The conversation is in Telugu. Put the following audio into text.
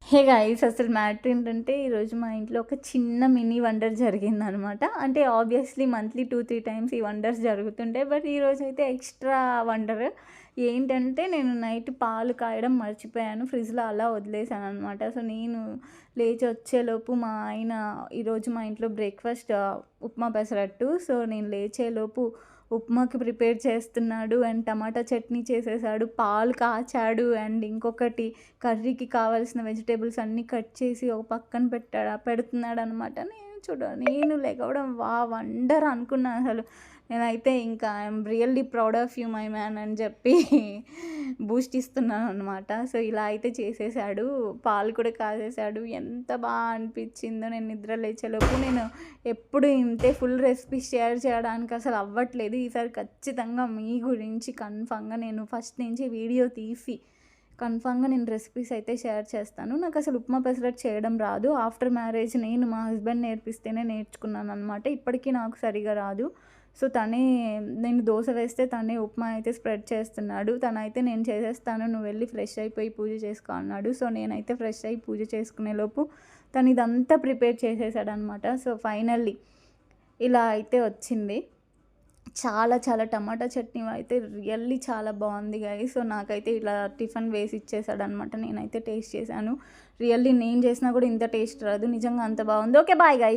హే గైస్, అసలు మ్యాటర్ ఏంటంటే ఈరోజు మా ఇంట్లో ఒక చిన్న మినీ వండర్ జరిగిందనమాట. అంటే ఆబ్వియస్లీ మంత్లీ 2-3 టైమ్స్ ఈ వండర్స్ జరుగుతుంటాయి. బట్ ఈరోజు అయితే ఎక్స్ట్రా వండర్ ఏంటంటే, నేను నైట్ పాలు కాయడం మర్చిపోయాను. ఫ్రిడ్జ్లో అలా వదిలేసాను అనమాట. సో నేను లేచి వచ్చేలోపు మా ఆయన ఈరోజు మా ఇంట్లో బ్రేక్ఫాస్ట్ ఉప్మా పెసరట్టు. సో నేను లేచేలోపు ఉప్మాకి ప్రిపేర్ చేస్తున్నాడు అండ్ టమాటా చట్నీ చేసేసాడు, పాలు కాచాడు అండ్ ఇంకొకటి కర్రీకి కావాల్సిన వెజిటేబుల్స్ అన్నీ కట్ చేసి ఒక పక్కన పెడుతున్నాడు అనమాట. నేను లెగవడం వండర్ అనుకున్నాను అసలు. నేనైతే ఇంకా I'm really proud of you my man అని చెప్పి బూస్ట్ ఇస్తున్నాను అనమాట. సో ఇలా అయితే చేసేసాడు, పాలు కూడా కాసేసాడు. ఎంత బాగా అనిపించిందో. నేను నిద్ర లేచేలోపు నేను ఎప్పుడు ఇంతే ఫుల్ రెసిపీస్ షేర్ చేయడానికి అసలు అవ్వట్లేదు. ఈసారి ఖచ్చితంగా మీ గురించి కన్ఫామ్గా నేను ఫస్ట్ నుంచి వీడియో తీసి కన్ఫామ్గా నేను రెసిపీస్ అయితే షేర్ చేస్తాను. నాకు అసలు ఉప్మా పెసరట్టు చేయడం రాదు. ఆఫ్టర్ మ్యారేజ్ నేను మా హస్బెండ్ నేర్పిస్తేనే నేర్చుకున్నాను అనమాట. ఇప్పటికీ నాకు సరిగా రాదు. సో నేను దోశ వేస్తే తనే ఉప్మా అయితే స్ప్రెడ్ చేస్తున్నాడు. తనైతే నేను చేసేస్తాను, నువ్వు వెళ్ళి ఫ్రెష్ అయిపోయి పూజ చేసుకో అన్నాడు. సో నేనైతే ఫ్రెష్ అయ్యి పూజ చేసుకునేలోపు తను ఇదంతా ప్రిపేర్ చేసేసాడనమాట. సో ఫైనల్లీ ఇలా అయితే వచ్చింది. చాలా టమాటా చట్నీ అయితే రియల్లీ చాలా బాగుంది గాయ్స్. సో నాకైతే ఇలా టిఫిన్ వేసి ఇచ్చేసాడనమాట. నేనైతే టేస్ట్ చేశాను. రియల్లీ నేను చేసినా కూడా ఇంత టేస్ట్ రాదు. నిజంగా అంత బాగుంది. Okay, bye guys.